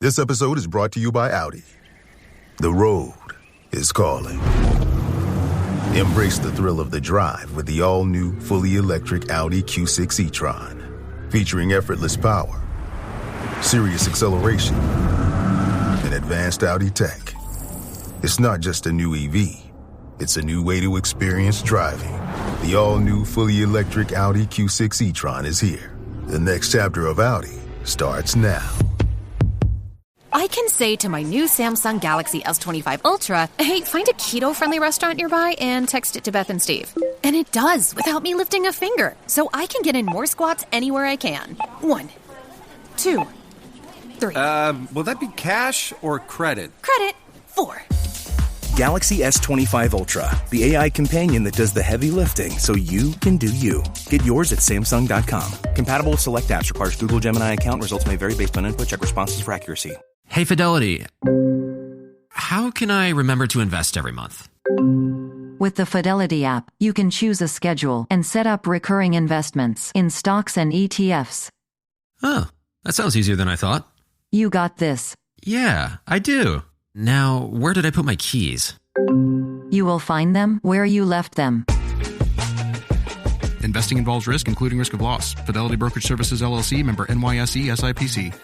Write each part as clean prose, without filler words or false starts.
This episode is brought to you by Audi. The road is calling. Embrace the thrill of the drive with the all-new, fully electric Audi Q6 e-tron. Featuring effortless power, serious acceleration, and advanced Audi tech. It's not just a new EV. It's a new way to experience driving. The all-new, fully electric Audi Q6 e-tron is here. The next chapter of Audi starts now. I can say to my new Samsung Galaxy S25 Ultra, hey, find a keto-friendly restaurant nearby and text it to Beth and Steve. And it does, without me lifting a finger. So I can get in more squats anywhere I can. 1, 2, 3. Will that be cash or credit? Credit. 4. Galaxy S25 Ultra, the AI companion that does the heavy lifting so you can do you. Get yours at Samsung.com. Compatible with select apps. Requires Google Gemini account. Results may vary based on input. Check responses for accuracy. Hey, Fidelity. How can I remember to invest every month? With the Fidelity app, you can choose a schedule and set up recurring investments in stocks and ETFs. Oh, that sounds easier than I thought. You got this. Yeah, I do. Now, where did I put my keys? You will find them where you left them. Investing involves risk, including risk of loss. Fidelity Brokerage Services, LLC, member NYSE, SIPC.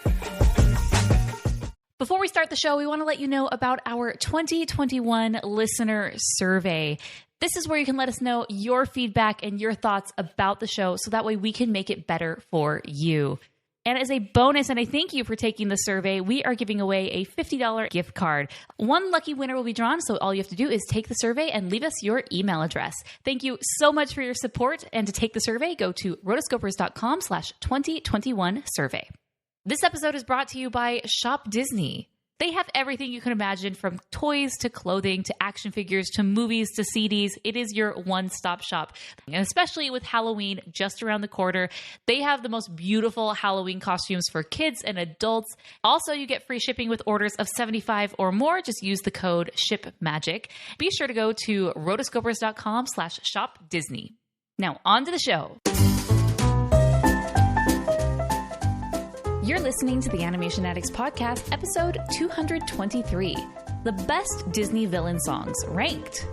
Before we start the show, we want to let you know about our 2021 listener survey. This is where you can let us know your feedback and your thoughts about the show so that way we can make it better for you. And as a bonus, and I thank you for taking the survey, we are giving away a $50 gift card. One lucky winner will be drawn, so all you have to do is take the survey and leave us your email address. Thank you so much for your support, and to take the survey, go to rotoscopers.com/2021survey. This episode is brought to you by Shop Disney. They have everything you can imagine, from toys to clothing to action figures to movies to CDs. It is your one-stop shop. And especially with Halloween just around the corner, they have the most beautiful Halloween costumes for kids and adults. Also, you get free shipping with orders of $75 or more. Just use the code SHIPMAGIC. Be sure to go to rotoscopers.com/shopdisney. Now, on to the show. You're listening to the Animation Addicts Podcast, episode 223, the best Disney villain songs ranked.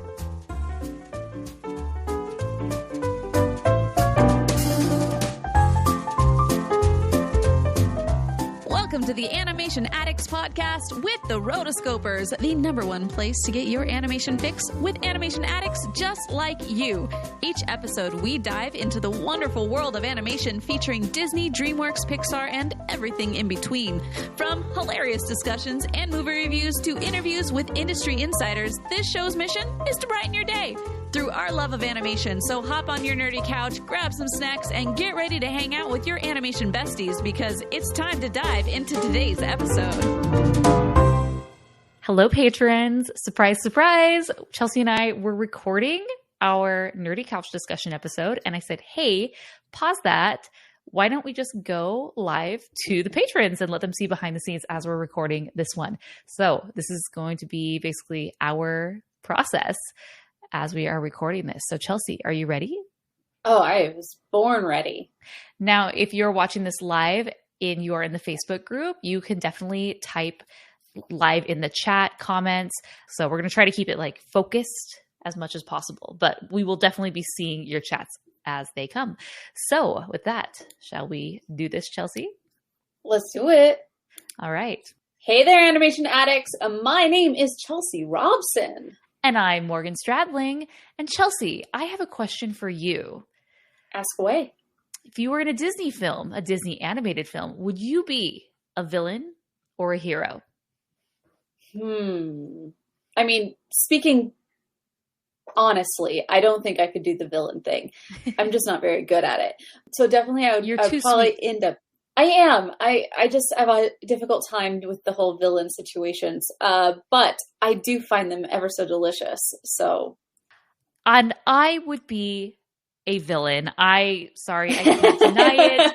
Welcome to the Animation Addicts Podcast with the Rotoscopers, the #1 place to get your animation fix with animation addicts just like you. Each episode, we dive into the wonderful world of animation featuring Disney, DreamWorks, Pixar, and everything in between. From hilarious discussions and movie reviews to interviews with industry insiders, this show's mission is to brighten your day through our love of animation. So hop on your nerdy couch, grab some snacks, and get ready to hang out with your animation besties because it's time to dive into today's episode. Hello, patrons. Surprise, surprise. Chelsea and I were recording our Nerdy Couch discussion episode, and I said, hey, pause that. Why don't we just go live to the patrons and let them see behind the scenes as we're recording this one? So this is going to be basically our process as we are recording this. So Chelsea, are you ready? Oh, I was born ready. Now, if you're watching this live and you are in the Facebook group, you can definitely type live in the chat comments. So we're going to try to keep it like focused as much as possible, but we will definitely be seeing your chats as they come. So with that, shall we do this, Chelsea? Let's do it. All right. Hey there, animation addicts. My name is Chelsea Robson. And I'm Morgan Stradling. And Chelsea, I have a question for you. Ask away. If you were in a Disney film, a Disney animated film, would you be a villain or a hero? I mean, speaking honestly, I don't think I could do the villain thing. I'm just not very good at it. So definitely I would probably end up. I am. I just have a difficult time with the whole villain situations. But I do find them ever so delicious. So. And I would be a villain. Sorry, I can't deny it.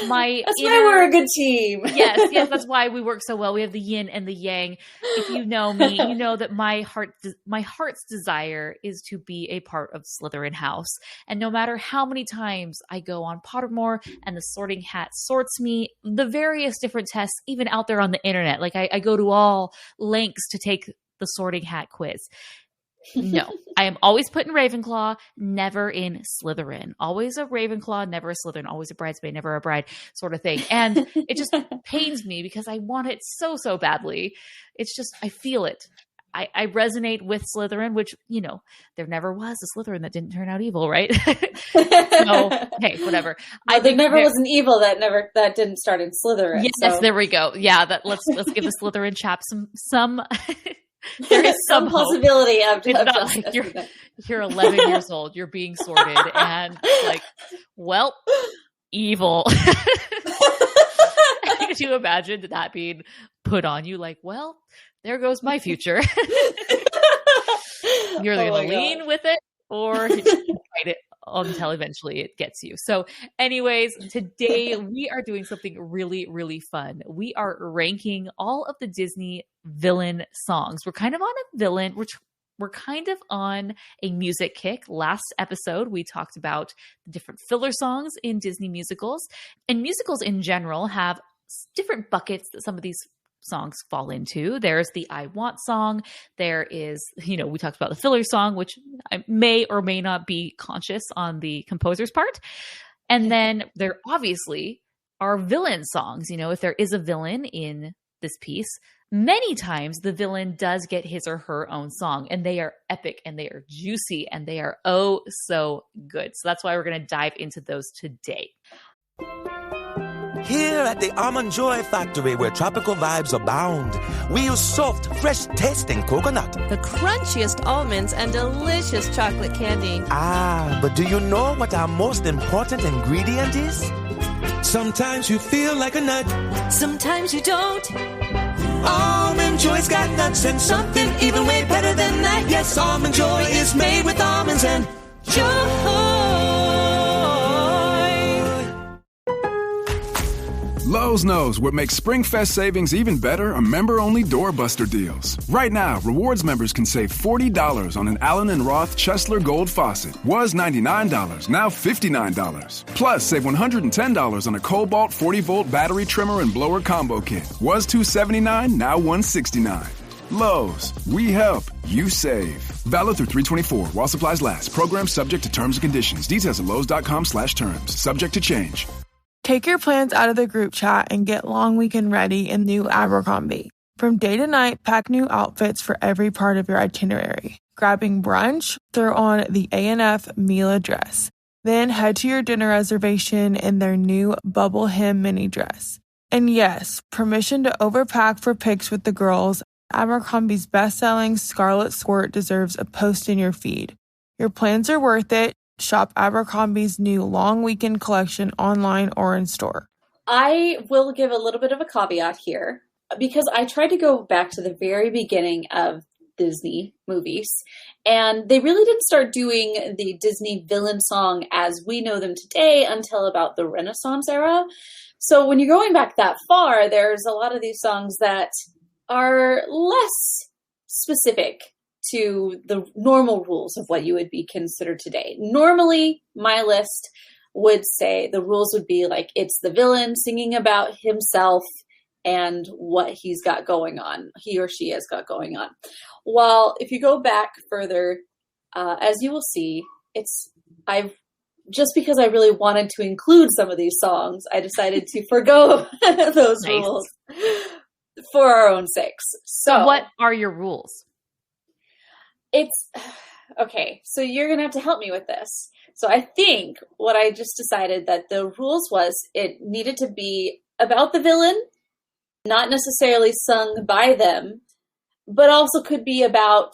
That's why we're a good team. Yes, that's why we work so well. We have the yin and the yang. If you know me, you know that my heart's desire is to be a part of Slytherin House. And no matter how many times I go on Pottermore and the Sorting Hat sorts me, the various different tests, even out there on the internet, like I go to all lengths to take the Sorting Hat quiz. No, I am always put in Ravenclaw, never in Slytherin. Always a Ravenclaw, never a Slytherin. Always a bridesmaid, never a bride, sort of thing. And it just pains me because I want it so badly. It's just, I feel it. I resonate with Slytherin, which, you know, there never was a Slytherin that didn't turn out evil, right? So, hey, whatever. There never was an evil that didn't start in Slytherin. Yes, so. There we go. Yeah, let's give the Slytherin chap some there is some possibility of it's not like you're 11 years old, you're being sorted, and like, well, evil. Could you imagine that being put on you? Like, well, there goes my future. You're either going to lean with it or you fight it until eventually it gets you. So anyways, today we are doing something really, really fun. We are ranking all of the Disney villain songs. We're kind of on a villain. We're kind of on a music kick. Last episode, we talked about the different filler songs in Disney musicals. And musicals in general have different buckets that some of these songs fall into. There's the I Want song. There is, we talked about the filler song, which may or may not be conscious on the composer's part. And then there obviously are villain songs. If there is a villain in this piece, many times the villain does get his or her own song, and they are epic and they are juicy and they are oh so good. So that's why we're going to dive into those today. Here at the Almond Joy Factory, where tropical vibes abound, we use soft, fresh-tasting coconut. The crunchiest almonds and delicious chocolate candy. Ah, but do you know what our most important ingredient is? Sometimes you feel like a nut. Sometimes you don't. Almond Joy's got nuts and something even way better than that. Yes, Almond Joy is made with almonds and joy. Lowe's knows what makes SpringFest savings even better are member-only doorbuster deals. Right now, rewards members can save $40 on an Allen & Roth Chesler Gold faucet. Was $99, now $59. Plus, save $110 on a Cobalt 40-volt battery trimmer and blower combo kit. Was $279, now $169. Lowe's, we help, you save. Valid through 3/24 while supplies last. Program subject to terms and conditions. Details at lowes.com/terms. Subject to change. Take your plans out of the group chat and get long weekend ready in new Abercrombie. From day to night, pack new outfits for every part of your itinerary. Grabbing brunch? Throw on the A&F Mila dress. Then head to your dinner reservation in their new bubble hem mini dress. And yes, permission to overpack for pics with the girls. Abercrombie's best-selling Scarlet Squirt deserves a post in your feed. Your plans are worth it. Shop Abercrombie's new long weekend collection online or in store. I will give a little bit of a caveat here because I tried to go back to the very beginning of Disney movies, and they really didn't start doing the Disney villain song as we know them today until about the Renaissance era. So when you're going back that far, there's a lot of these songs that are less specific to the normal rules of what you would be considered today. Normally, my list would say the rules would be like, it's the villain singing about himself and what he's got going on, he or she has got going on. While if you go back further, as you will see, just because I really wanted to include some of these songs, I decided to forgo those rules for our own sakes. So what are your rules? It's okay. So you're going to have to help me with this. So I think what I just decided that the rules was it needed to be about the villain, not necessarily sung by them, but also could be about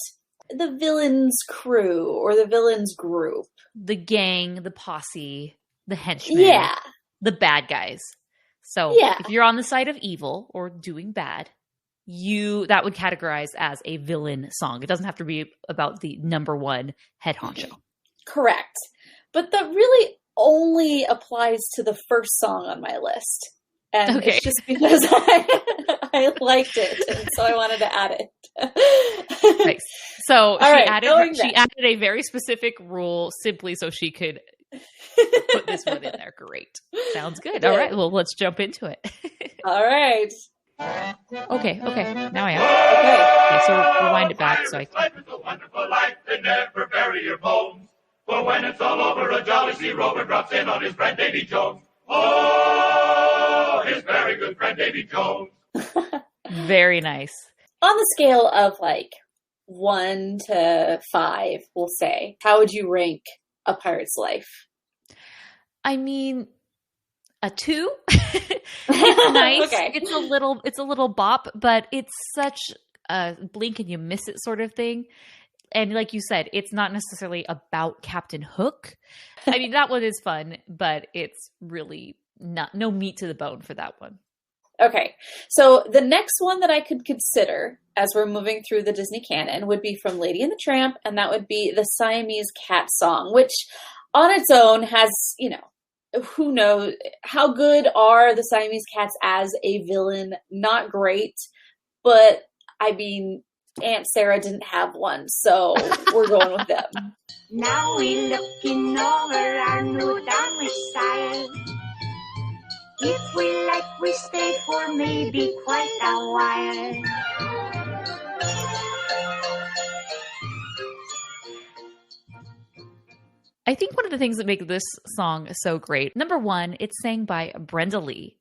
the villain's crew or the villain's group. The gang, the posse, the henchmen. Yeah. The bad guys. So if you're on the side of evil or doing bad, that would categorize as a villain song. It doesn't have to be about the number one head honcho. Correct. But that really only applies to the first song on my list. And it's just because I liked it, and so I wanted to add it. Nice. So she added a very specific rule simply so she could put this one in there. Great. Sounds good. All right. Well, let's jump into it. All right. Okay. Now I am. Okay, so rewind it back so I can. Life is a wonderful life, and never bury your bones. For when it's all over, a jolly sea rover drops in on his friend Davy Jones. Oh, his very good friend Davy Jones. Very nice. On the scale of like 1 to 5, we'll say, how would you rank A Pirate's Life? I mean, a 2. It's nice. Okay. It's a little bop, but it's such a blink and you miss it sort of thing. And like you said, it's not necessarily about Captain Hook. I mean, that one is fun, but it's really no meat to the bone for that one. Okay. So the next one that I could consider as we're moving through the Disney canon would be from Lady and the Tramp, and that would be the Siamese Cat song, which on its own has, who knows how good are the Siamese Cats as a villain? Not great, but I mean, Aunt Sarah didn't have one, so we're going with them. Now we're looking over our new downward side. If we like, we stay for maybe quite a while. I think one of the things that make this song so great, number one, it's sang by Brenda Lee,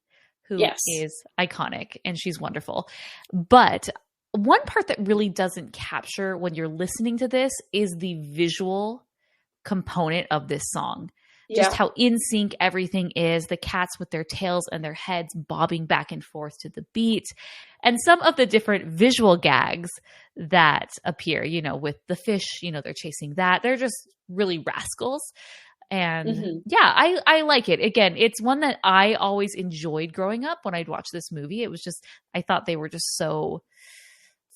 who is iconic, and she's wonderful. But one part that really doesn't capture when you're listening to this is the visual component of this song. Just how in sync everything is, the cats with their tails and their heads bobbing back and forth to the beat. And some of the different visual gags that appear, with the fish, they're chasing that. They're just really rascals. And I like it. Again, it's one that I always enjoyed growing up when I'd watch this movie. It was just, I thought they were just so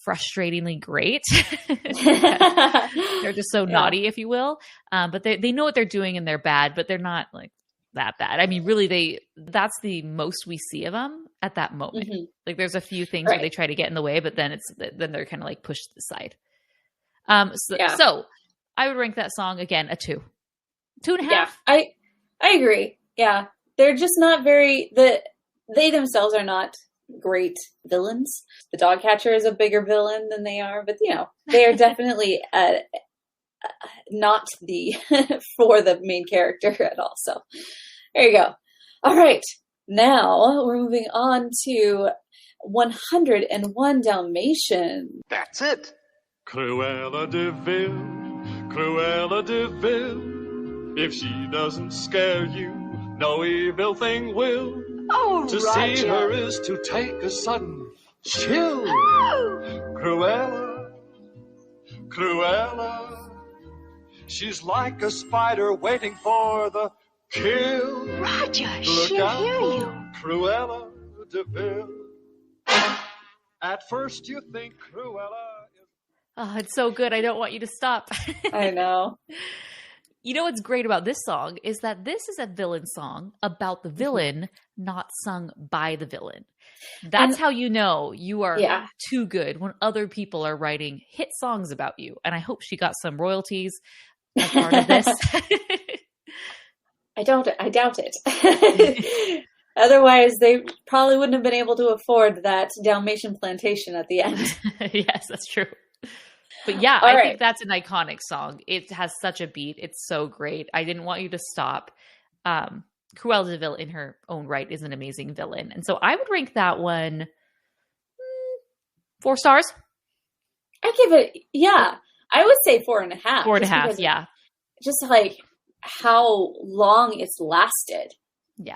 frustratingly great. They're just so naughty, if you will. But they know what they're doing and they're bad, but they're not like that bad. I mean, really, that's the most we see of them at that moment. Mm-hmm. Like there's a few things where they try to get in the way, but then they're kind of like pushed to the side. So I would rank that song again a 2. 2.5. Yeah, I agree. Yeah. They're just not they themselves are not great villains. The dog catcher is a bigger villain than they are, but they are definitely not for the main character at all. So there you go. All right. Now we're moving on to 101 Dalmatians. That's it. Cruella de Vil, Cruella de Vil. If she doesn't scare you, no evil thing will. Oh, to Roger. see her is to take a sudden chill. Cruella, Cruella. She's like a spider waiting for the kill. Roger, Look she'll out hear for you. Cruella de Vil. At first you think Cruella is... Oh, it's so good. I don't want you to stop. I know. You know what's great about this song is that this is a villain song about the villain, not sung by the villain. That's how you know you are too good when other people are writing hit songs about you. And I hope she got some royalties as part of this. I doubt it. Otherwise, they probably wouldn't have been able to afford that Dalmatian plantation at the end. Yes, that's true. But yeah, I think that's an iconic song. It has such a beat. It's so great. I didn't want you to stop. Cruella de Vil in her own right is an amazing villain. And so I would rank that one 4 stars. I give it, I would say 4.5. 4.5, yeah. Just like how long it's lasted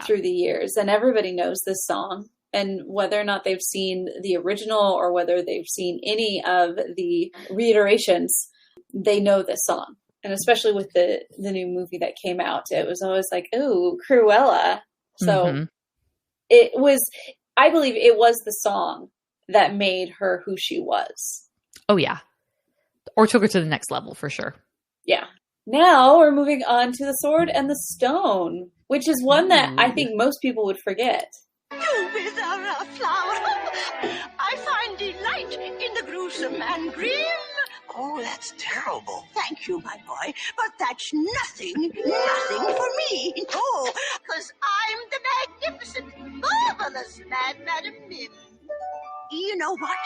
through the years. And everybody knows this song. And whether or not they've seen the original or whether they've seen any of the reiterations, they know this song. And especially with the new movie that came out, it was always like, ooh, Cruella. So it was, I believe it was the song that made her who she was. Oh, yeah. Or took her to the next level for sure. Yeah. Now we're moving on to The Sword and the Stone, which is one that I think most people would forget. You wither a flower. I find delight in the gruesome and grim. Oh, that's terrible. Thank you, my boy, but that's nothing for me. Oh, because I'm the magnificent, marvelous Madam Mim. You know what?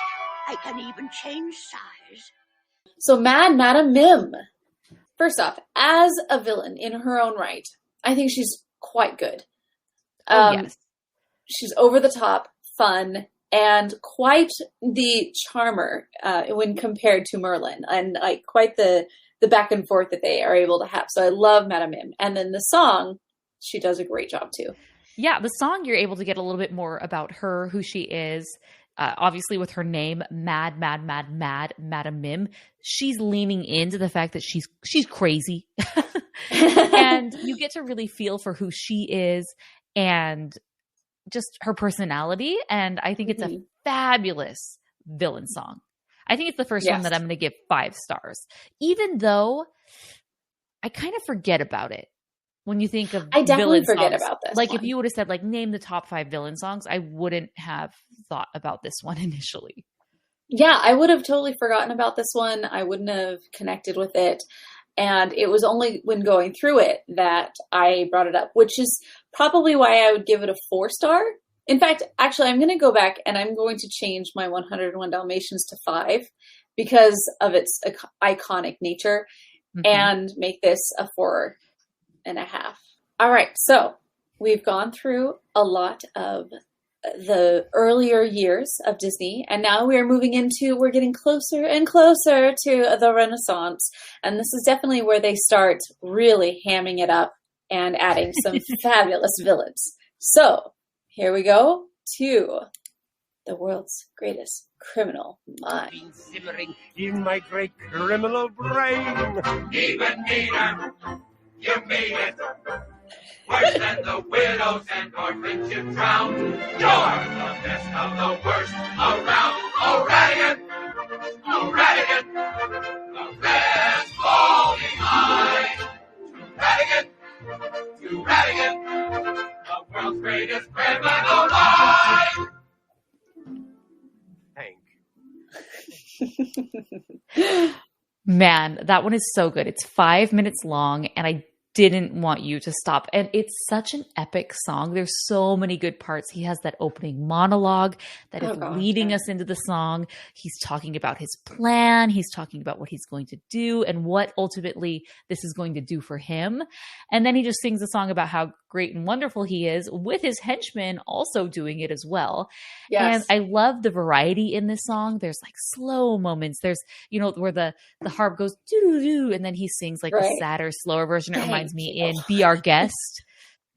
I can even change size. So Madam Mim. First off, as a villain in her own right, I think she's quite good. Yes. She's over the top, fun, and quite the charmer when compared to Merlin, and like quite the back and forth that they are able to have. So I love Madam Mim. And then the song, she does a great job too. Yeah, the song, you're able to get a little bit more about her, who she is. Obviously with her name, Madam Mim, she's leaning into the fact that she's crazy. And you get to really feel for who she is and just her personality. And I think it's a fabulous villain song. I think it's the first one that I'm going to give 5 stars, even though I kind of forget about it. When you think of I definitely villain forget songs, about this. Like if you would have said like name the top 5 villain songs, I wouldn't have thought about this one initially. Yeah, I would have totally forgotten about this one. I wouldn't have connected with it. And it was only when going through it that I brought it up, which is probably why I would give it a 4-star. In fact, actually, I'm going to go back and I'm going to change my 101 Dalmatians to 5 because of its iconic nature and make this a 4.5. All right, so we've gone through a lot of the earlier years of Disney, and now we're getting closer and closer to the Renaissance, and this is definitely where they start really hamming it up and adding some fabulous villains. So here we go to the world's greatest criminal mind. Been simmering in my great criminal brain. Even meaner, you made it. Worse than the widows and orphans you drowned. You're the best of the worst around. O'Radigan, O'Radigan, the best holding eye. To Radigan, the world's greatest criminal mind. Man, that one is so good. It's 5 minutes long, and I didn't want you to stop. And it's such an epic song. There's so many good parts. He has that opening monologue that is leading us into the song. He's talking about his plan. He's talking about what he's going to do and what ultimately this is going to do for him. And then he just sings a song about how great and wonderful he is, with his henchmen also doing it as well. Yes. And I love the variety in this song. There's like slow moments. There's, where the harp goes doo-doo-doo, and then he sings like a sadder, slower version. It reminds me in Be Our Guest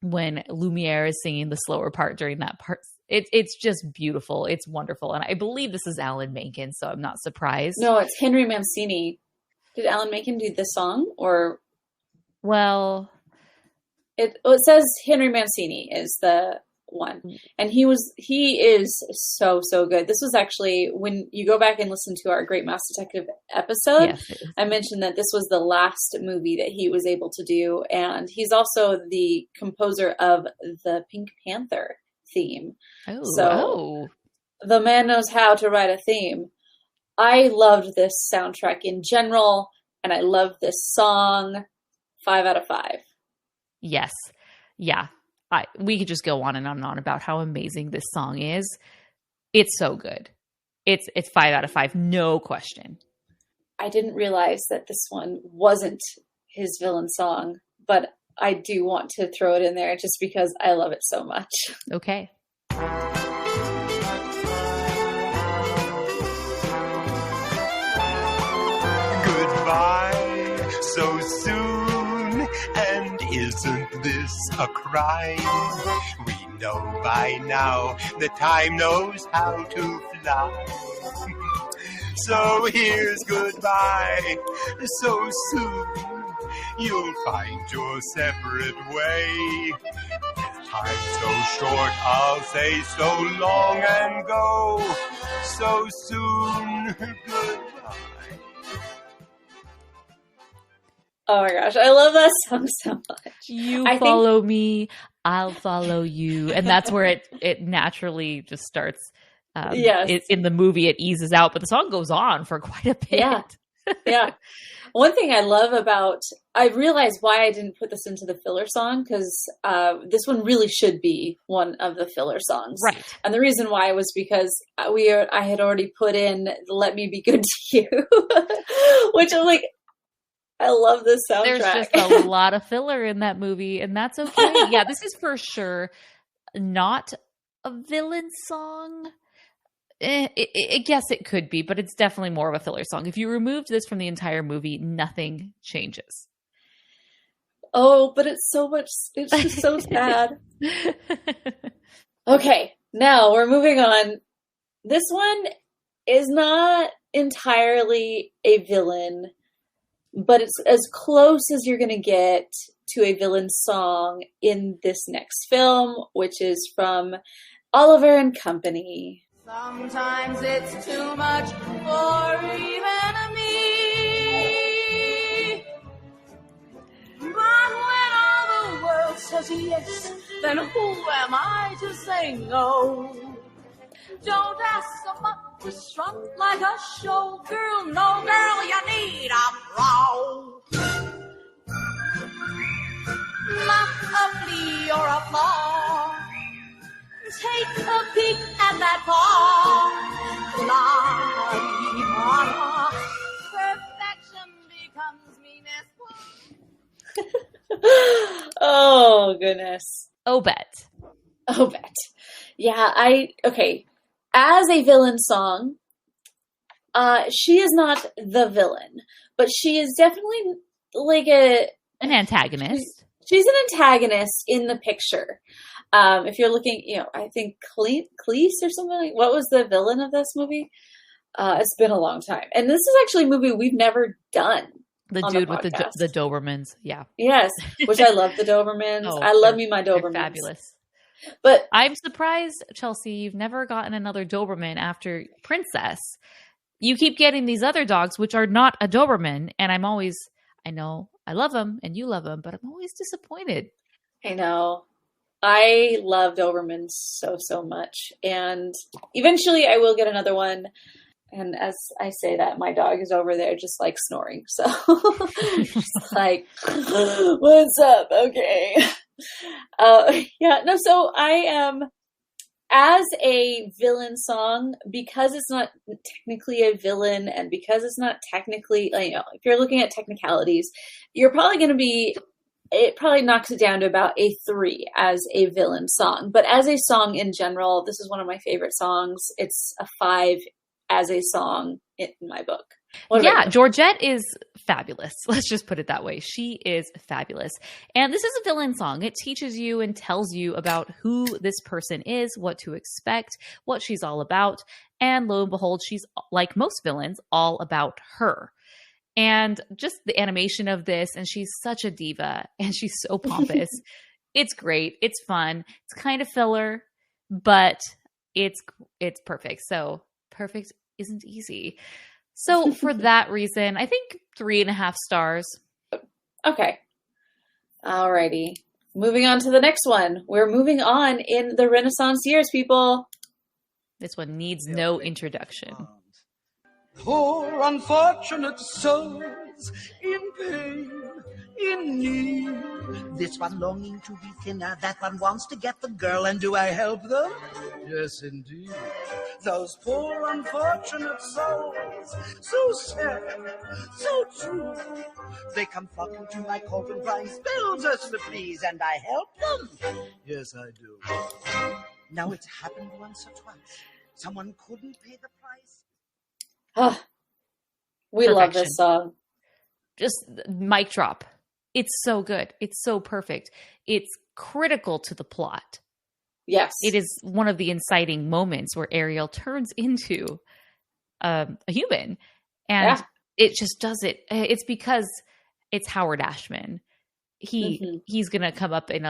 when Lumiere is singing the slower part during that part. It's just beautiful. It's wonderful. And I believe this is Alan Menken, so I'm not surprised. No, it's Henry Mancini. Did Alan Menken do this song? Or well, it says Henry Mancini is the one, and he is so good. This was actually, when you go back and listen to our Great Mouse Detective episode, I mentioned that this was the last movie that he was able to do, and he's also the composer of the Pink Panther theme. The man knows how to write a theme. I loved this soundtrack in general, and I loved this song. 5 out of 5. Yes. Yeah. We could just go on and on about how amazing this song is. It's so good. It's 5 out of 5, no question. I didn't realize that this one wasn't his villain song, but I do want to throw it in there just because I love it so much. Okay. Goodbye, so soon, and isn't this a crime? We know by now that time knows how to fly. So here's goodbye, so soon, you'll find your separate way. With time so short, I'll say so long and go, so soon, goodbye. Oh my gosh, I love that song so much. You follow me, I'll follow you. And that's where it naturally just starts. Yes. In the movie, it eases out, but the song goes on for quite a bit. Yeah. Yeah. One thing I love about, I realized why I didn't put this into the filler song, because this one really should be one of the filler songs. Right. And the reason why was because I had already put in Let Me Be Good to You, which I'm like, I love this soundtrack. There's just a lot of filler in that movie, and that's okay. Yeah, this is for sure not a villain song. I guess it could be, but it's definitely more of a filler song. If you removed this from the entire movie, nothing changes. Oh, but it's just so sad. Okay, now we're moving on. This one is not entirely a villain, but it's as close as you're going to get to a villain song in this next film, which is from Oliver and Company. Sometimes it's too much for even me. But when all the world says yes, then who am I to say no? Don't ask a buck to strut like a showgirl. No, girl, you need a pro. Not a flea or a flaw. Take a peek at that paw. Perfection becomes meanness. Oh, goodness. Obet. Yeah, okay. As a villain song, she is not the villain, but she is definitely like an antagonist. She's an antagonist in the picture. If you're looking, I think Cleese or something like, what was the villain of this movie? It's been a long time. And this is actually a movie we've never done. The dude with the Dobermans. Yeah. Yes. Which I love the Dobermans. I love me my Dobermans. Fabulous. But I'm surprised, Chelsea, you've never gotten another Doberman after Princess. You keep getting these other dogs, which are not a Doberman. And I know I love them and you love them, but I'm always disappointed. I know. I love Dobermans so much. And eventually I will get another one. And as I say that, my dog is over there just like snoring. So she's like, what's up? Okay. So I am, as a villain song, because it's not technically a villain and because it's not technically, if you're looking at technicalities, you're probably going to be, it probably knocks it down to about a 3 as a villain song. But as a song in general, this is one of my favorite songs. It's a 5 as a song in my book. Georgette is fabulous. Let's just put it that way. She is fabulous. And this is a villain song. It teaches you and tells you about who this person is, what to expect, what she's all about. And lo and behold, she's, like most villains, all about her. And just the animation of this, and she's such a diva, and she's so pompous. It's great. It's fun. It's kind of filler, but it's perfect. So perfect isn't easy. So for that reason, I think 3.5 stars. Okay. Alrighty. Moving on to the next one. We're moving on in the Renaissance years, people. This one needs no introduction. Poor unfortunate souls in pain, in need. This one longing to be thinner, that one wants to get the girl, and do I help them? Yes, indeed. Those poor unfortunate souls, so sad, so true. They come flocking to my cauldron, crying, "Spill just to please," and I help them. Yes, I do. Now it's happened once or twice. Someone couldn't pay the price. We Perfection. love this song. Just mic drop. It's so good. It's so perfect. It's critical to the plot. Yes. It is one of the inciting moments where Ariel turns into a human. And it just does it. It's because it's Howard Ashman. He's going to come up in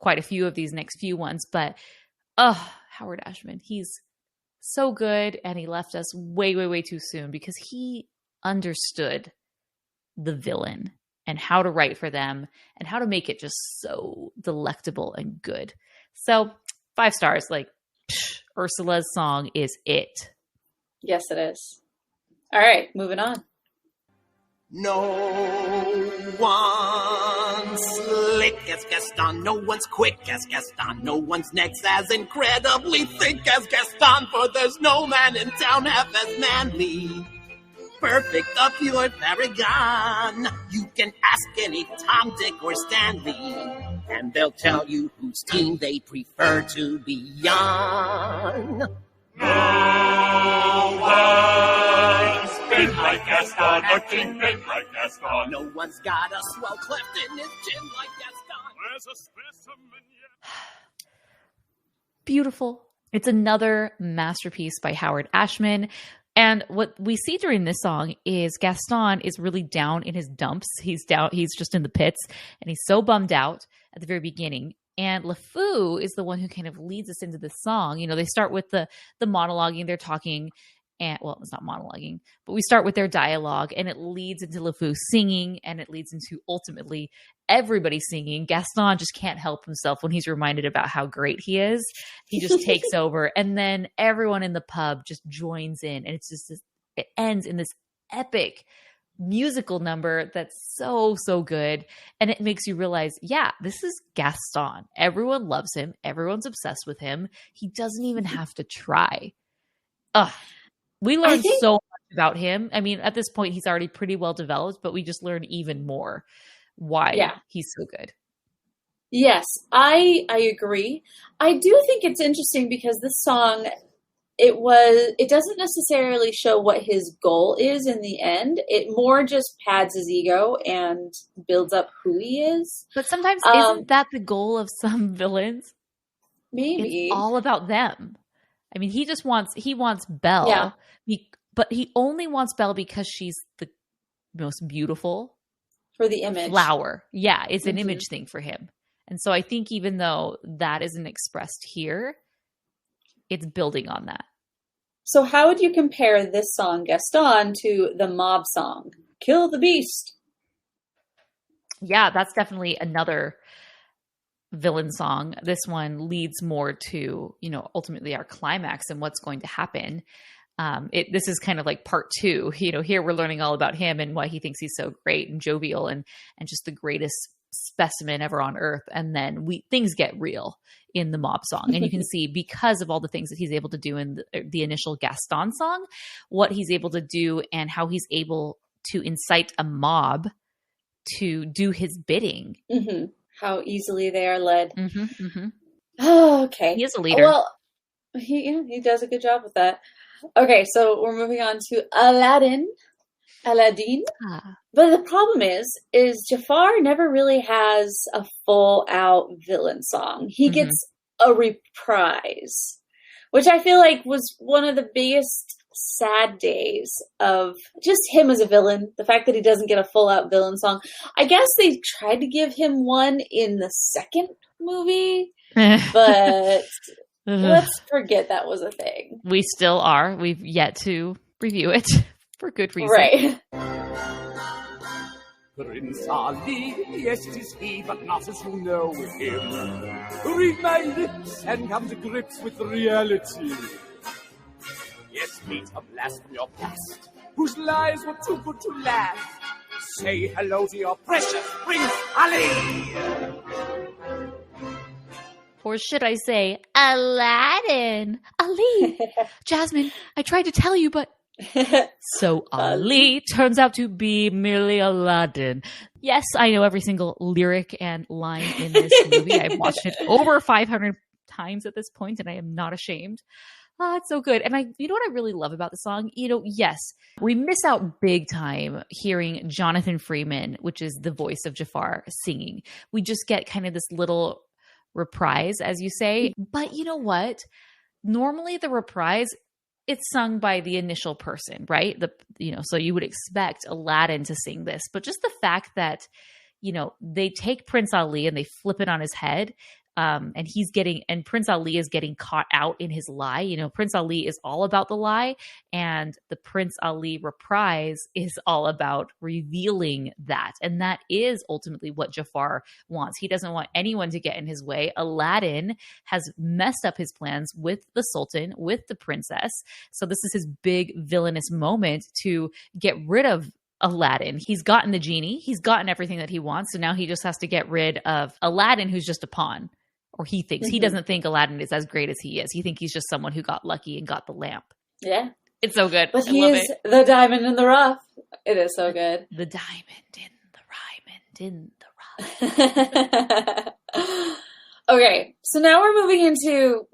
quite a few of these next few ones. But Howard Ashman, he's so good, and he left us way, way, way too soon because he understood the villain and how to write for them and how to make it just so delectable and good. So 5 stars, like Ursula's song is it. Yes, it is. All right, moving on. No one's slick as Gaston, no one's quick as Gaston, no one's next as incredibly thick as Gaston, for there's no man in town half as manly. Perfect, a pure paragon. You can ask any Tom, Dick, or Stanley, and they'll tell you whose team they prefer to be on. No one's big like Gaston, or king big like Gaston. No one's got a swell cleft in his chin like Gaston. Where's a specimen yet? Beautiful. It's another masterpiece by Howard Ashman. And what we see during this song is Gaston is really down in his dumps. He's just in the pits, and he's so bummed out at the very beginning. And LeFou is the one who kind of leads us into this song. You know, they start with the monologuing, they're talking, and well, it's not monologuing, but we start with their dialogue, and it leads into LeFou singing, and it leads into ultimately everybody singing. Gaston just can't help himself when he's reminded about how great he is. He just takes over, and then everyone in the pub just joins in, and it's just it ends in this epic musical number that's so good, and it makes you realize, yeah, this is Gaston. Everyone loves him. Everyone's obsessed with him. He doesn't even have to try. We learned so much about him. I mean, at this point, he's already pretty well developed, but we just learn even more why he's so good. Yes, I agree. I do think it's interesting because this song, it doesn't necessarily show what his goal is in the end. It more just pads his ego and builds up who he is. But sometimes isn't that the goal of some villains? Maybe. It's all about them. I mean, he wants Belle, but he only wants Belle because she's the most beautiful. For the image. Flower. Yeah, it's an image thing for him. And so I think even though that isn't expressed here, it's building on that. So how would you compare this song, Gaston, to the mob song, Kill the Beast? Yeah, that's definitely another villain song. This one leads more to, ultimately our climax and what's going to happen. This is kind of like part 2. Here we're learning all about him and why he thinks he's so great and jovial and just the greatest specimen ever on earth. And then things get real in the mob song. And you can see, because of all the things that he's able to do in the initial Gaston song, what he's able to do and how he's able to incite a mob to do his bidding. Mm-hmm. How easily they are led. Mm-hmm, mm-hmm. Oh, okay. He is a leader. Well, he does a good job with that. Okay, so we're moving on to Aladdin. But the problem is Jafar never really has a full-out villain song. He gets a reprise, which I feel like was one of the biggest sad days of just him as a villain. The fact that he doesn't get a full-out villain song. I guess they tried to give him one in the second movie, but let's forget that was a thing. We still are. We've yet to review it for good reason. Right. Prince Ali, yes, 'tis he, but not as you know him. Read my lips and come to grips with reality. Yes, meet a blast from your past, whose lies were too good to last. Say hello to your precious Prince Ali. Or should I say, Aladdin? Ali. Jasmine, I tried to tell you, but... So Ali turns out to be merely Aladdin. Yes, I know every single lyric and line in this movie. I've watched it over 500 times at this point, and I am not ashamed. It's so good. And you know what I really love about the song? Yes, we miss out big time hearing Jonathan Freeman, which is the voice of Jafar, singing. We just get kind of this little reprise, as you say. But you know what? Normally the reprise, it's sung by the initial person, right? So you would expect Aladdin to sing this, but just the fact that, they take Prince Ali and they flip it on his head, And Prince Ali is getting caught out in his lie. You know, Prince Ali is all about the lie, and the Prince Ali reprise is all about revealing that. And that is ultimately what Jafar wants. He doesn't want anyone to get in his way. Aladdin has messed up his plans with the Sultan, with the princess. So this is his big villainous moment to get rid of Aladdin. He's gotten the genie. He's gotten everything that he wants. So now he just has to get rid of Aladdin, who's just a pawn. Or he thinks. He doesn't think Aladdin is as great as he is. He thinks he's just someone who got lucky and got the lamp. Yeah. It's so good. But he is the diamond in the rough. It is so good. The diamond in the rough. Okay. So now we're moving into,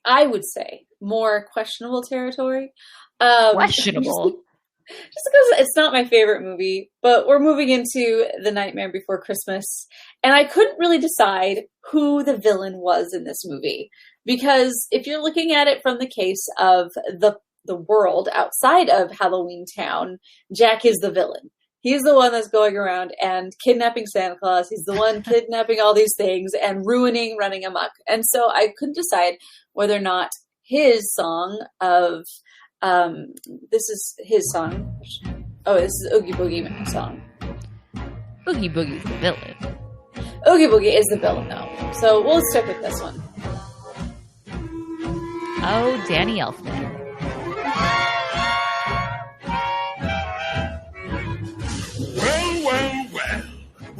I would say, more questionable territory. Questionable? Just because it's not my favorite movie, but we're moving into The Nightmare Before Christmas, and I couldn't really decide who the villain was in this movie. Because if you're looking at it from the case of the world outside of Halloween Town, Jack is the villain. He's the one that's going around and kidnapping Santa Claus. He's the one kidnapping all these things and running amok. And so I couldn't decide whether or not his song of... this is his song. Oh, this is Oogie Boogie Man's song. Oogie Boogie's the villain. Oogie Boogie is the villain, though. So we'll stick with this one. Oh, Danny Elfman. Well.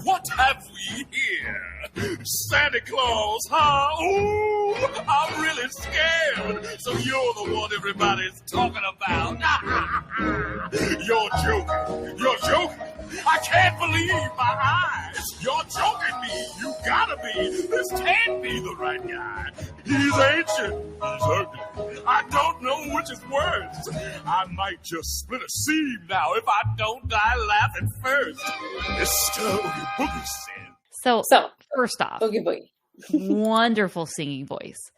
What have we here? Santa Claus, huh? Ooh, I'm really scared. So you're the one everybody's talking about. You're joking. I can't believe my eyes. You're joking me. You gotta be. This can't be the right guy. He's ancient. He's ugly. I don't know which is worse. I might just split a seam now if I don't die laughing first. Mr. Oogie Boogie said. So first off, Oogie Boogie. Wonderful singing voice.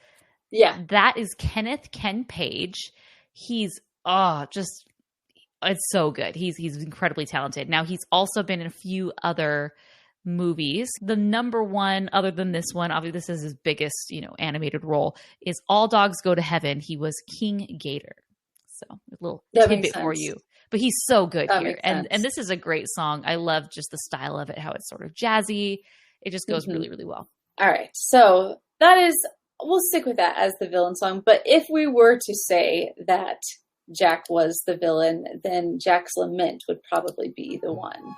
Yeah. That is Ken Page. He's it's so good. He's incredibly talented. Now he's also been in a few other movies. The number one, other than this one, obviously this is his biggest, animated role, is All Dogs Go to Heaven. He was King Gator. So a little tidbit for you. But he's so good here. And this is a great song. I love just the style of it, how it's sort of jazzy. It just goes really, really well. All right. So we'll stick with that as the villain song. But if we were to say that Jack was the villain, then Jack's Lament would probably be the one.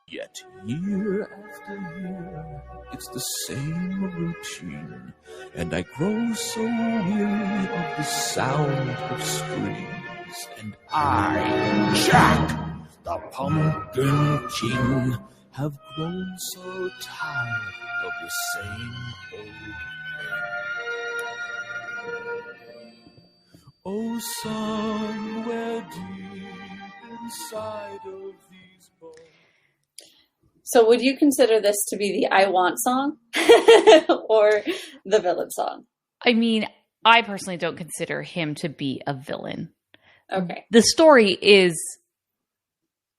Yet year after year, it's the same routine, and I grow so weary of the sound of strings, and I, Jack, the Pumpkin King, have grown so tired of the same old thing. Oh, somewhere deep inside of these bones. So would you consider this to be the I Want song or the villain song? I mean, I personally don't consider him to be a villain. Okay. The story is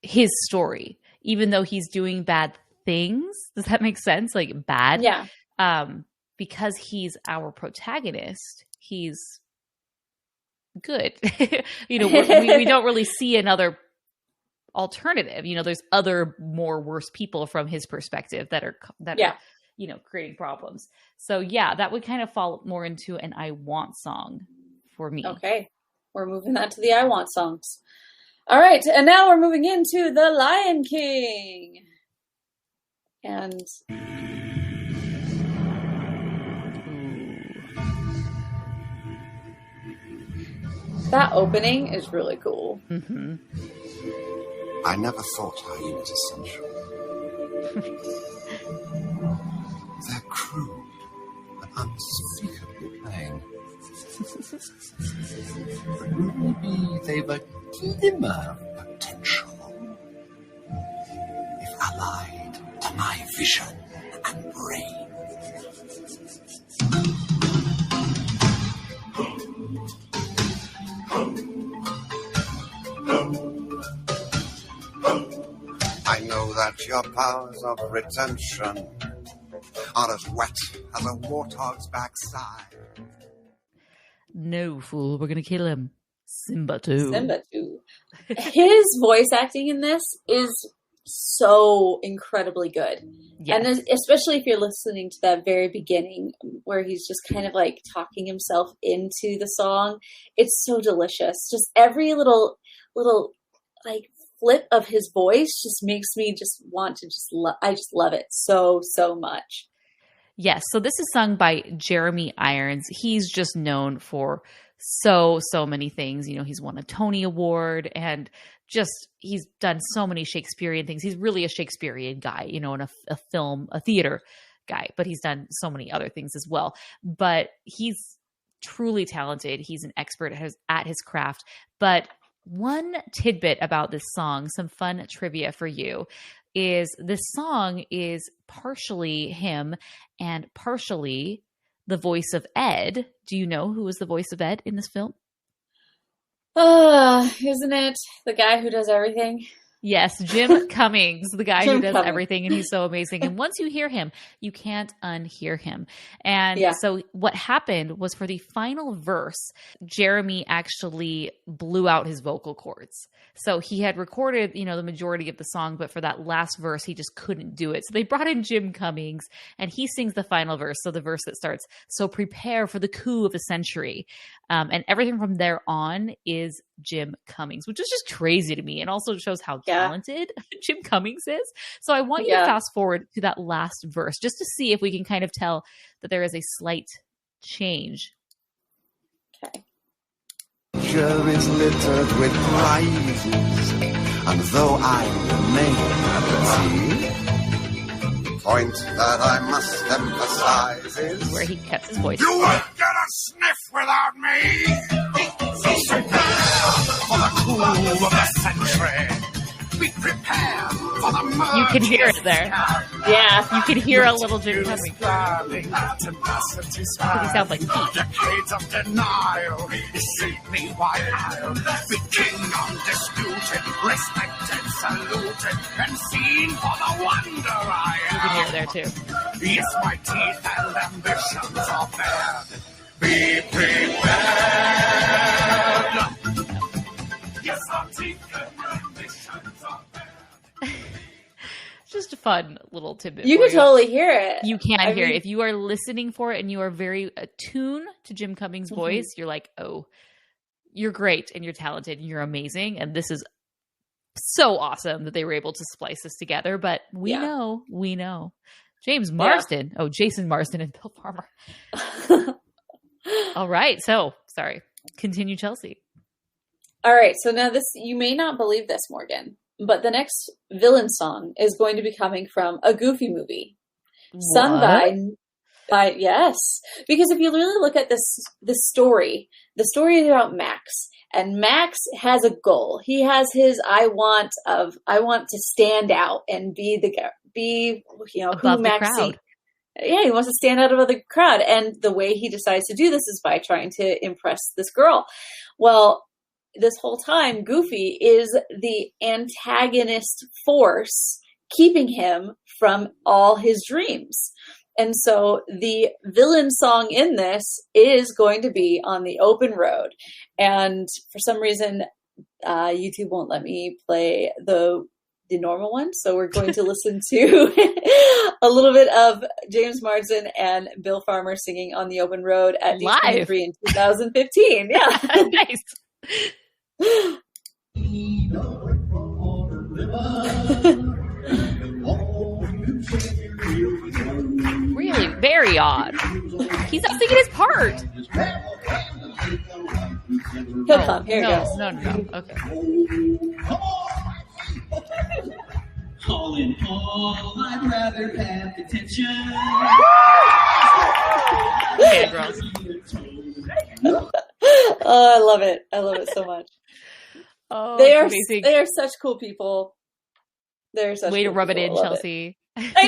his story, even though he's doing bad things. Does that make sense? Like bad? Yeah. Because he's our protagonist, he's good. We don't really see another alternative. There's other more worse people from his perspective that are creating problems. So yeah, that would kind of fall more into an I Want song for me. Okay. We're moving that to the I Want songs. All right. And now we're moving into The Lion King. And that opening is really cool. Mm-hmm. I never thought hyenas essential. They're crude and unspeakably plain. But maybe they've a glimmer of potential if allied to my vision and brain. I know that your powers of retention are as wet as a warthog's backside. No, fool, we're gonna kill him. Simba too. Simba too. His voice acting in this is so incredibly good. Yes. And especially if you're listening to that very beginning where he's just kind of like talking himself into the song, it's so delicious. Just every little like flip of his voice just makes me just want to I just love it so much. Yes, so this is sung by Jeremy Irons. He's just known for so many things. You know, he's won a Tony Award and just he's done so many Shakespearean things. He's really a Shakespearean guy, you know, and a theater guy, but he's done so many other things as well. But he's truly talented. He's an expert at his craft. But one tidbit about this song, some fun trivia for you, is this song is partially him and partially the voice of Ed. Do you know who was the voice of Ed in this film? Isn't it the guy who does everything? Yes, Jim Cummings, the guy who does everything, and he's so amazing. And once you hear him, you can't unhear him. And so what happened was for the final verse, Jeremy actually blew out his vocal cords. So he had recorded, you know, the majority of the song, but for that last verse, he just couldn't do it. So they brought in Jim Cummings, and he sings the final verse. So the verse that starts, "So prepare for the coup of the century." And everything from there on is Jim Cummings, which is just crazy to me and also shows how talented Jim Cummings is. So I want you to fast forward to that last verse just to see if we can kind of tell that there is a slight change. Okay. Future is littered with prizes, and though I remain at the point that I must emphasize is where he cuts his voice. You won't get a sniff without me. So prepare for the coup of the century. Be prepared for the murder. You can hear it there. Yeah, you can hear a little Jim Cummings. He sounds like Pete. Decades of denial shape me while the king undisputed, respected, saluted, and seen for the wonder I am. You can hear it there too. Yes, my teeth and ambitions are bared. Be prepared. Yes, our teeth and ambitions are bared. Just a fun little tidbit. You can totally hear it. You can hear it. If you are listening for it and you are very attuned to Jim Cummings' voice, you're like, oh, you're great and you're talented and you're amazing. And this is so awesome that they were able to splice this together. But we know. James Marsden. Oh, Jason Marsden and Bill Farmer. All right. So, sorry. Continue, Chelsea. All right. So now this, you may not believe this, Morgan, but the next villain song is going to be coming from a Goofy movie. Sung by yes. Because if you really look at this story, the story is about Max. And Max has a goal. He has his I want to stand out and be above who Max the crowd. He wants to stand out of the crowd. And the way he decides to do this is by trying to impress this girl. Well, this whole time, Goofy is the antagonist force keeping him from all his dreams. And so the villain song in this is going to be On the Open Road. And for some reason, YouTube won't let me play the normal one. So we're going to listen to a little bit of James Marsden and Bill Farmer singing On the Open Road at D23 in 2015. Yeah. Nice. Really very odd. He's not singing his part. He'll come. Here he goes. No. Okay. All in all, I'd rather have detention. Okay, girls. Oh, I love it. I love it so much. Oh, they are amazing. They are such cool people. They're such way cool to rub people. it in, Chelsea. I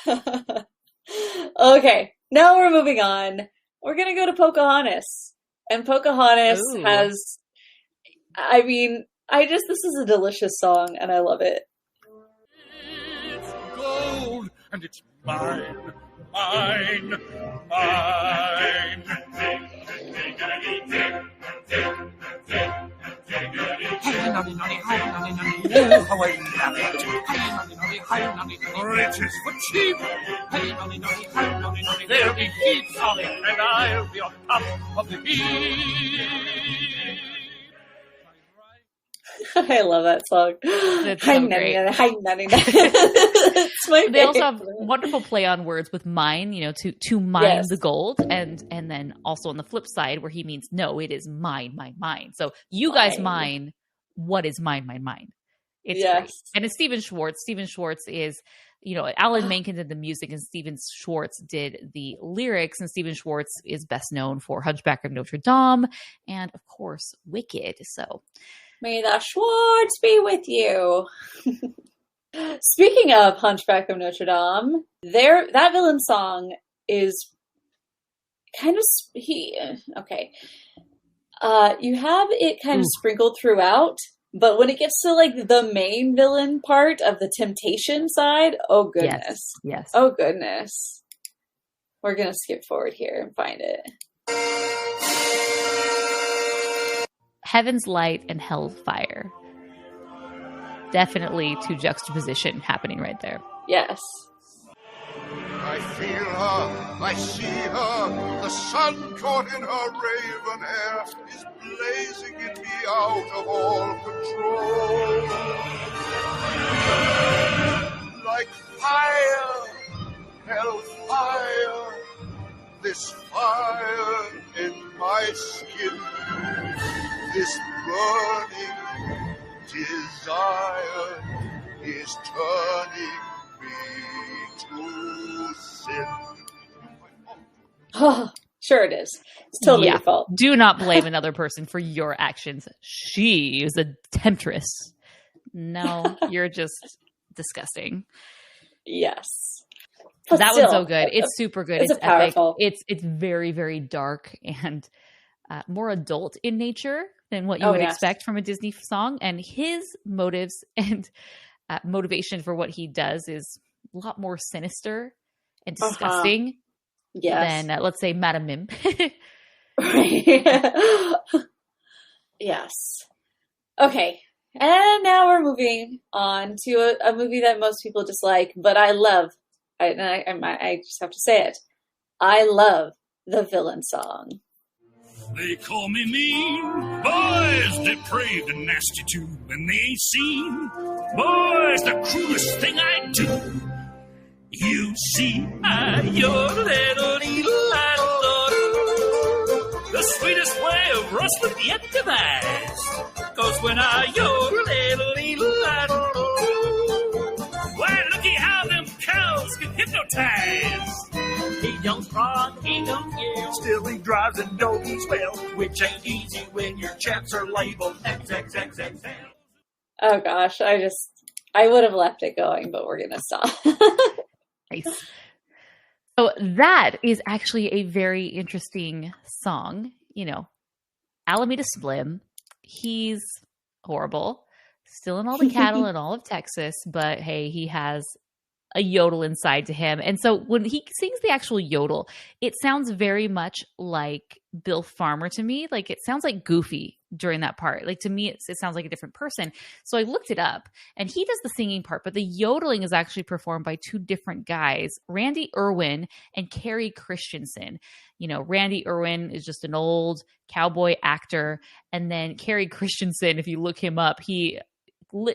know. Okay, now we're moving on. We're gonna go to Pocahontas, and Pocahontas has. I mean, this is a delicious song, and I love it. It's gold and it's mine, mine, mine. Hey, nonny, nonny, hi, nonny, nonny, oh, how I love it. Hey, nonny, nonny, hi, nonny, nonny, riches for cheap. Hey, nonny, nonny, hi, nonny, nonny, there'll be heaps of it, and I'll be on top of the heap. I love that song. It's so great. It's my They also have wonderful play on words with mine, to mine the gold, and then also on the flip side where he means no, it is mine. So you guys mine. What is mine? It's great. And it's Stephen Schwartz. Stephen Schwartz is, Alan Menken did the music and Stephen Schwartz did the lyrics, and Stephen Schwartz is best known for Hunchback of Notre Dame and of course Wicked. So may the Schwartz be with you. Speaking of Hunchback of Notre Dame, that villain song is kind of okay. You have it kind of sprinkled throughout, but when it gets to like the main villain part of the temptation side, oh goodness. Yes. Oh goodness. We're gonna skip forward here and find it. Heaven's Light and Hell's Fire. Definitely two juxtaposition happening right there. Yes. I feel her, I see her, the sun caught in her raven hair is blazing in me out of all control. Like fire, hellfire, this fire in my skin, this burning desire is turning me to sin. Oh, sure it is. It's totally your fault. Do not blame another person for your actions. She is a temptress. No, you're just disgusting. Yes. But that one's so good. It's super good. It's powerful. Epic. It's very, very dark and more adult in nature than what you would expect from a Disney song. And his motives and motivation for what he does is a lot more sinister and disgusting than, let's say, Madame Mim. Yes. Okay. And now we're moving on to a movie that most people dislike, but I love. I just have to say it. I love the villain song. They call me mean, boys, depraved and nasty too, and they ain't seen, boys, the cruelest thing I do. You see, your little the sweetest way of rustling yet devised. 'Cause when your little why, looky how them cows get hypnotized. He don't run, he don't yell, still he drives and doggies well, which ain't easy when your chaps are labeled XXXXL. Oh gosh, I would have left it going, but we're gonna stop. Nice. So that is actually a very interesting song. Alameda Slim, he's horrible. Still in all the cattle in all of Texas, but hey, he has a yodel inside to him. And so when he sings the actual yodel, it sounds very much like Bill Farmer to me. Like it sounds like Goofy during that part. Like to me, it sounds like a different person. So I looked it up and he does the singing part, but the yodeling is actually performed by two different guys, Randy Irwin and Carrie Christensen. Randy Irwin is just an old cowboy actor. And then Carrie Christensen, if you look him up, he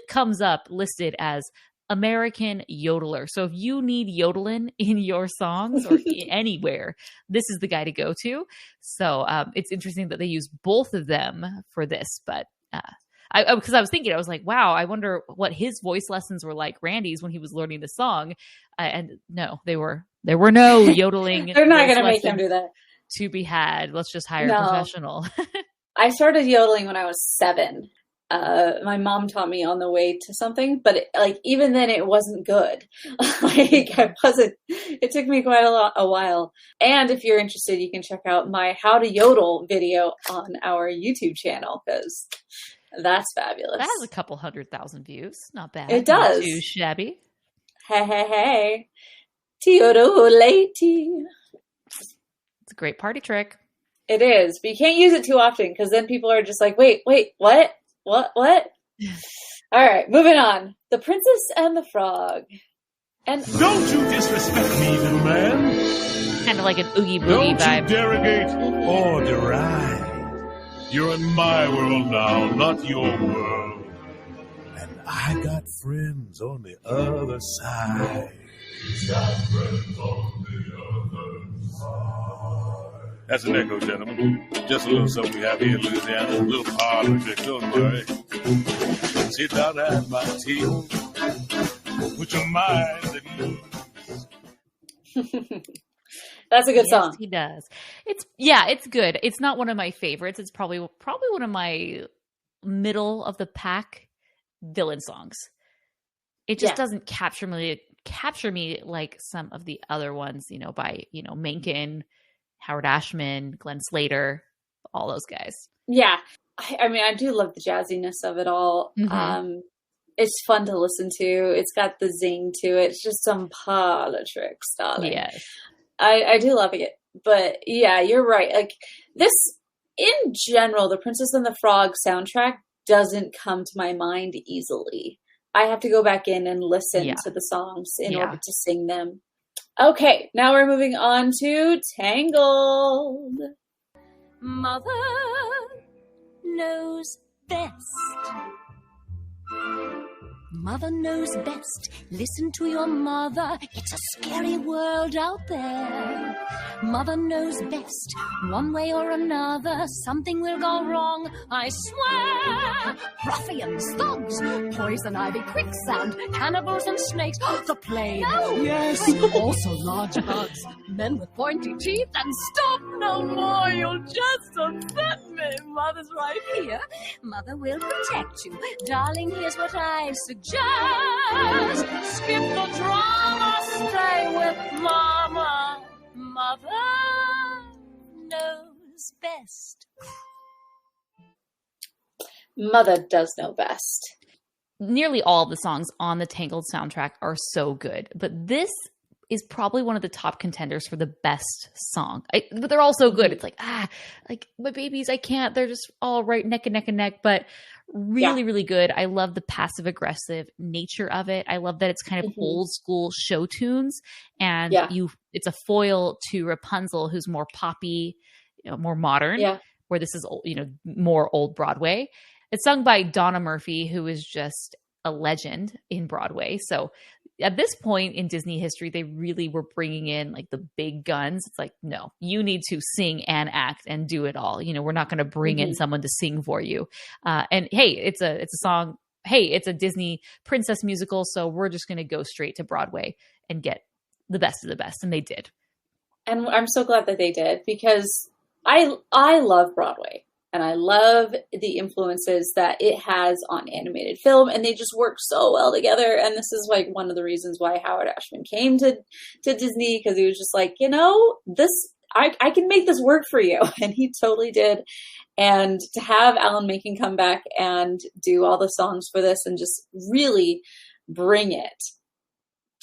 comes up listed as American yodeler. So if you need yodeling in your songs or anywhere, this is the guy to go to. So it's interesting that they use both of them for this. But because I was thinking, I was like, wow, I wonder what his voice lessons were like Randy's when he was learning the song. And no, there were no yodeling. They're not going to make him do that. To be had. Let's just hire a professional. I started yodeling when I was 7. My mom taught me on the way to something, but even then it wasn't good. It took me quite a while. And if you're interested, you can check out my How to Yodel video on our YouTube channel, because that's fabulous. That has a couple 100,000 views. Not bad. It does. Not too shabby. Hey. Teodolati. It's a great party trick. It is, but you can't use it too often because then people are just like, wait, what? All right, moving on. The Princess and the Frog. And don't you disrespect me, little man. Kind of like an Oogie Boogie vibe. Don't you derogate or deride. You're in my world now, not your world. And I got friends on the other side. He's got friends on the other side. That's an echo, gentlemen. Just a little something we have here in Louisiana. A little parlor trick, don't worry. Sit down at my table. Put your mind at ease. That's a good song. Yes, he does. It's good. It's not one of my favorites. It's probably one of my middle of the pack villain songs. It just doesn't capture me like some of the other ones, by, Menken, Howard Ashman, Glenn Slater, all those guys. Yeah. I mean, I do love the jazziness of it all. Mm-hmm. It's fun to listen to. It's got the zing to it. It's just some parlor tricks, darling. Yes. I do love it. But yeah, you're right. Like this, in general, the Princess and the Frog soundtrack doesn't come to my mind easily. I have to go back in and listen to the songs in order to sing them. Okay, now we're moving on to Tangled. Mother knows best. Mother knows best. Listen to your mother. It's a scary world out there. Mother knows best. One way or another, something will go wrong, I swear. Ruffians, thugs, poison ivy, quicksand, cannibals and snakes. The plague. No. Yes, also large bugs. Men with pointy teeth and stop no more. You'll just upset me. Mother's right here. Mother will protect you. Darling, here's what I suggest. Skip the drama, stay with Mama. Mother knows best. Mother does know best. Nearly all of the songs on the Tangled soundtrack are so good, but this is probably one of the top contenders for the best song. But they're all so good. It's like, my babies, I can't. They're just all right neck and neck and neck, but really, really good. I love the passive aggressive nature of it. I love that it's kind of old school show tunes, and it's a foil to Rapunzel, who's more poppy, more modern, where this is, more old Broadway. It's sung by Donna Murphy, who is just a legend in Broadway. So at this point in Disney history, they really were bringing in like the big guns. It's like, no, you need to sing and act and do it all. We're not going to bring in someone to sing for you. And hey, it's a song. Hey, it's a Disney princess musical. So we're just going to go straight to Broadway and get the best of the best. And they did. And I'm so glad that they did, because I love Broadway. And I love the influences that it has on animated film, and they just work so well together. And this is like one of the reasons why Howard Ashman came to Disney, because he was just like, I can make this work for you. And he totally did. And to have Alan Menken come back and do all the songs for this and just really bring it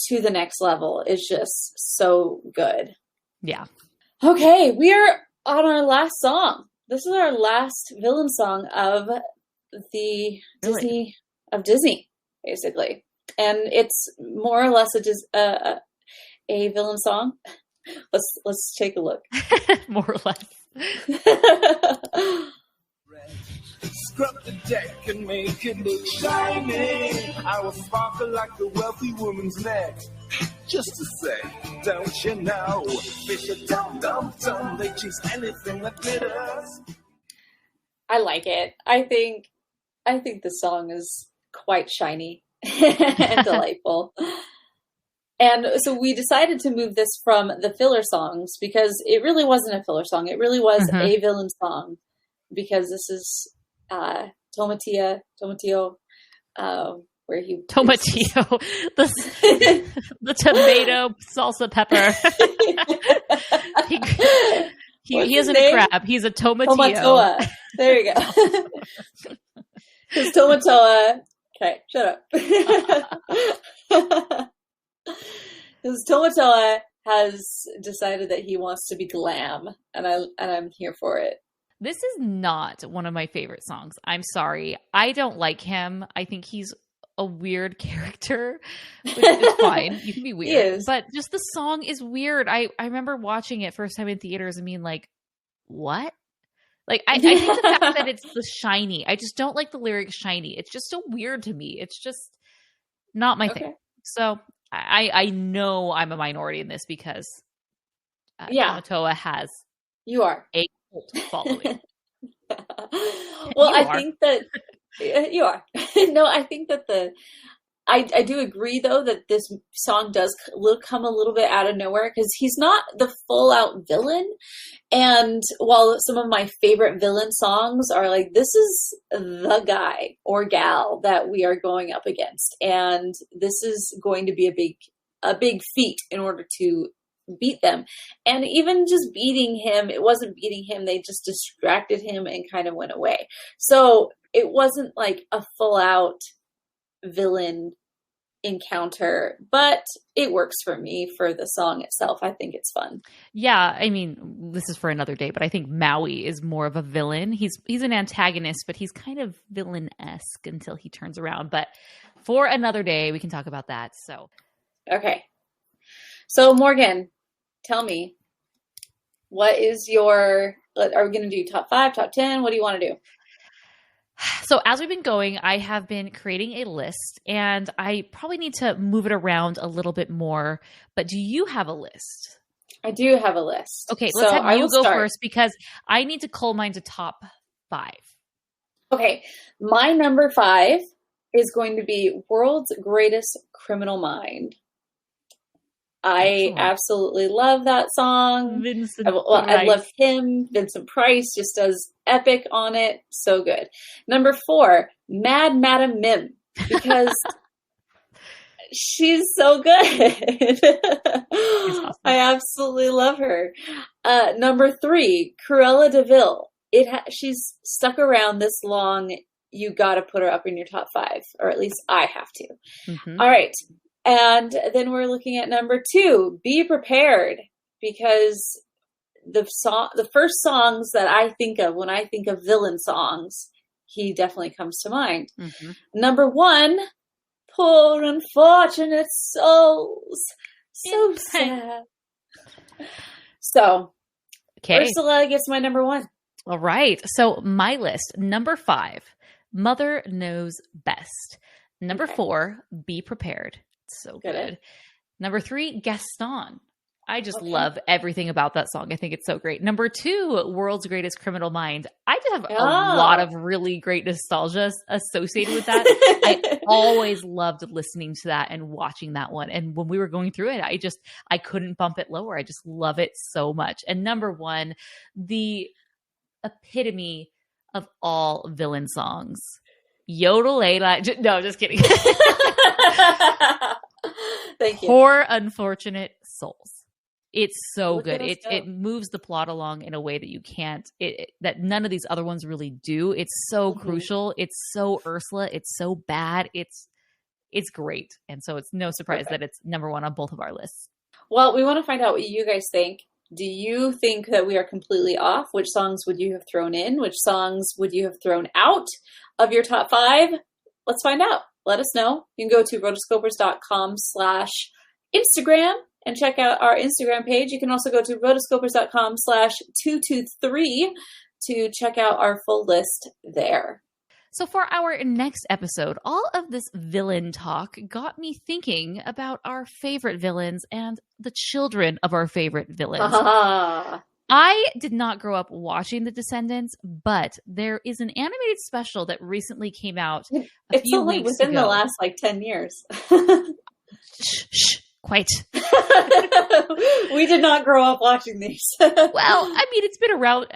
to the next level is just so good. Yeah. Okay, we are on our last song. This is our last villain song of the Disney, basically, and it's more or less a villain song. Let's take a look. More or less. Scrub the deck and make it look shiny. I will sparkle like the wealthy woman's neck. Just to say, don't you know, fish are dumb, they chase anything that glitters. I like it. I think the song is quite shiny and delightful. And so we decided to move this from the filler songs, because it really wasn't a filler song. It really was a villain song, because this is Tomatillo, where he Tomatillo, the tomato salsa pepper. he isn't a crab. He's a tomatillo. Tomatoa. There you go. It's Tomatoa. Okay, shut up. Because Tomotoa has decided that he wants to be glam, and I'm here for it. This is not one of my favorite songs. I'm sorry. I don't like him. I think he's a weird character, which is fine. You can be weird. He is. But just the song is weird. I remember watching it first time in theaters and being like, what? Like, I think the fact that it's the shiny. I just don't like the lyric shiny. It's just so weird to me. It's just not my thing. So I know I'm a minority in this because Tomotoa has a cult following. Well, I think that you are. No, I think that I do agree though that this song does come a little bit out of nowhere because he's not the full out villain. And while some of my favorite villain songs are like, this is the guy or gal that we are going up against, and this is going to be a big feat in order to beat them. And even just beating him, it wasn't beating him, they just distracted him and kind of went away. So it wasn't like a full out villain encounter, but it works for me for the song itself. I think it's fun. Yeah, I mean, this is for another day, but I think Maui is more of a villain. He's an antagonist, but he's kind of villain-esque until he turns around. But for another day, we can talk about that. So, okay. So Morgan, tell me, what is are we going to do top 5, top 10? What do you want to do? So as we've been going, I have been creating a list, and I probably need to move it around a little bit more. But do you have a list? I do have a list. Okay, let's have you go first because I need to cull mine to top 5. Okay, my number 5 is going to be World's Greatest Criminal Mind. I absolutely love that song. I love him. Vincent Price just does epic on it. So good. Number 4, Mad Madam Mim, because she's so good. Awesome. I absolutely love her. Number 3, Cruella de Vil. She's stuck around this long. You got to put her up in your top 5, or at least I have to. Mm-hmm. All right. And then we're looking at number 2, Be Prepared, because the first songs that I think of when I think of villain songs, he definitely comes to mind. Mm-hmm. Number 1, Poor Unfortunate Souls. So sad. So, Ursula gets my number 1. All right. So my list, number 5, Mother Knows Best. Number 4, Be Prepared. So good. Number 3, Gaston. I just love everything about that song. I think it's so great. Number 2, World's Greatest Criminal Mind. I just have a lot of really great nostalgia associated with that. I always loved listening to that and watching that one. And when we were going through it, I couldn't bump it lower. I just love it so much. And number 1, the epitome of all villain songs. Yodelela. No, just kidding. Thank you. Poor Unfortunate Souls. It's so good. It moves the plot along in a way that you can't, that none of these other ones really do. It's so crucial. It's so Ursula. It's so bad. It's great. And so it's no surprise that it's number 1 on both of our lists. Well, we want to find out what you guys think. Do you think that we are completely off? Which songs would you have thrown in? Which songs would you have thrown out of your top 5? Let's find out. Let us know. You can go to rotoscopers.com/Instagram and check out our Instagram page. You can also go to rotoscopers.com/223 to check out our full list there. So for our next episode, all of this villain talk got me thinking about our favorite villains and the children of our favorite villains. I did not grow up watching The Descendants, but there is an animated special that recently came out a few weeks within ago. The last 10 years. Shh, quite. We did not grow up watching these. Well, I mean, it's been around.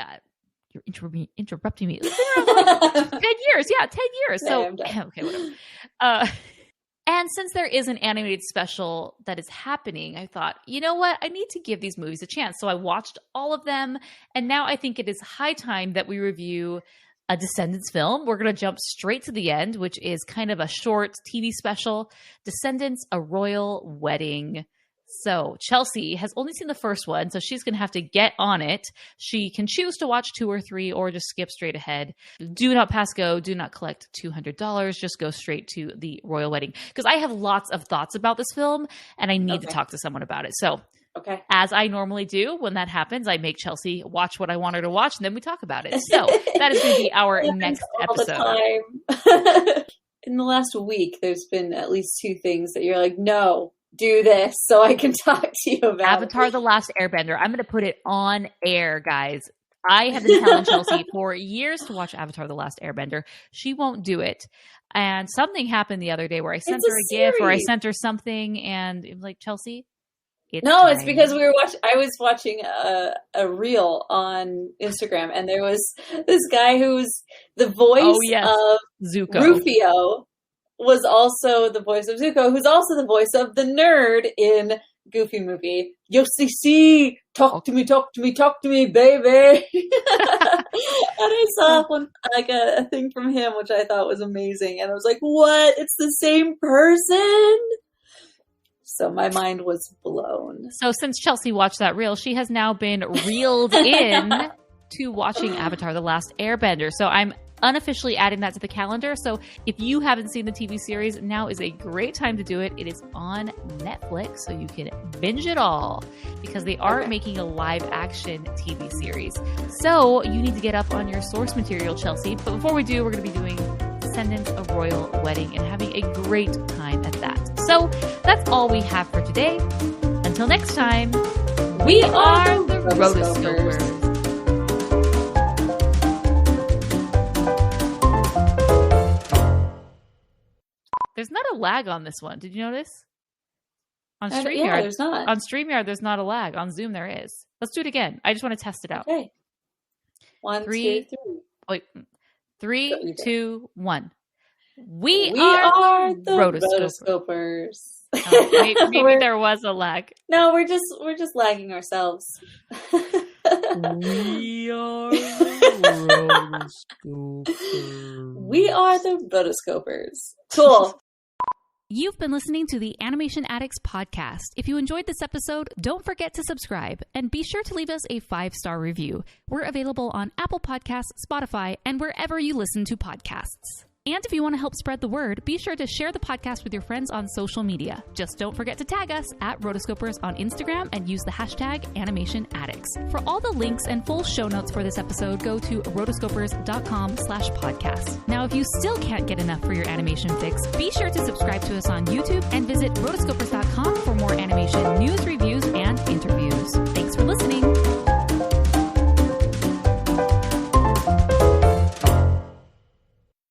You're interrupting me. It's been around 10 years. Yeah, 10 years. So, okay, whatever. And since there is an animated special that is happening, I thought, you know what? I need to give these movies a chance. So I watched all of them. And now I think it is high time that we review a Descendants film. We're going to jump straight to the end, which is kind of a short TV special. Descendants, A Royal Wedding. So Chelsea has only seen the first one, so she's going to have to get on it. She can choose to watch 2 or 3 or just skip straight ahead. Do not pass go. Do not collect $200. Just go straight to the royal wedding. Because I have lots of thoughts about this film, and I need to talk to someone about it. So as I normally do, when that happens, I make Chelsea watch what I want her to watch, and then we talk about it. So that is going to be our next episode. In the last week, there's been at least 2 things that you're like, no, do this so I can talk to you about. Avatar: The Last Airbender. I'm going to put it on air, guys. I have been telling Chelsea for years to watch Avatar: The Last Airbender. She won't do it. And something happened the other day where I sent her a GIF or I sent her something, and it was like, Chelsea, it's because I was watching a reel on Instagram, and there was this guy who was the voice of Zuko. Rufio was also the voice of Zuko, who's also the voice of the nerd in Goofy movie. Yo-CC, talk to me, baby. And I saw a thing from him, which I thought was amazing. And I was like, what? It's the same person? So my mind was blown. So since Chelsea watched that reel, she has now been reeled in to watching Avatar: The Last Airbender. So I'm unofficially adding that to the calendar. So if you haven't seen the TV series, now is a great time to do it. It is on Netflix, so you can binge it all because they are making a live action TV series. So you need to get up on your source material, Chelsea. But before we do, we're going to be doing Descendants of Royal Wedding and having a great time at that. So that's all we have for today. Until next time, we are the Rotoscopers. There's not a lag on this one. Did you notice? On StreamYard, there's not. On StreamYard, there's not a lag. On Zoom, there is. Let's do it again. I just want to test it out. Okay. 1, 2, 3. Wait. 3, 2, 1. We are the Rotoscopers. Oh, maybe there was a lag. No, we're just lagging ourselves. We are the Rotoscopers. We are the Rotoscopers. Cool. You've been listening to the Animation Addicts Podcast. If you enjoyed this episode, don't forget to subscribe and be sure to leave us a 5-star review. We're available on Apple Podcasts, Spotify, and wherever you listen to podcasts. And if you want to help spread the word, be sure to share the podcast with your friends on social media. Just don't forget to tag us at Rotoscopers on Instagram and use the hashtag Animation Addicts. For all the links and full show notes for this episode, go to rotoscopers.com/podcast. Now, if you still can't get enough for your animation fix, be sure to subscribe to us on YouTube and visit rotoscopers.com for more animation news, reviews, and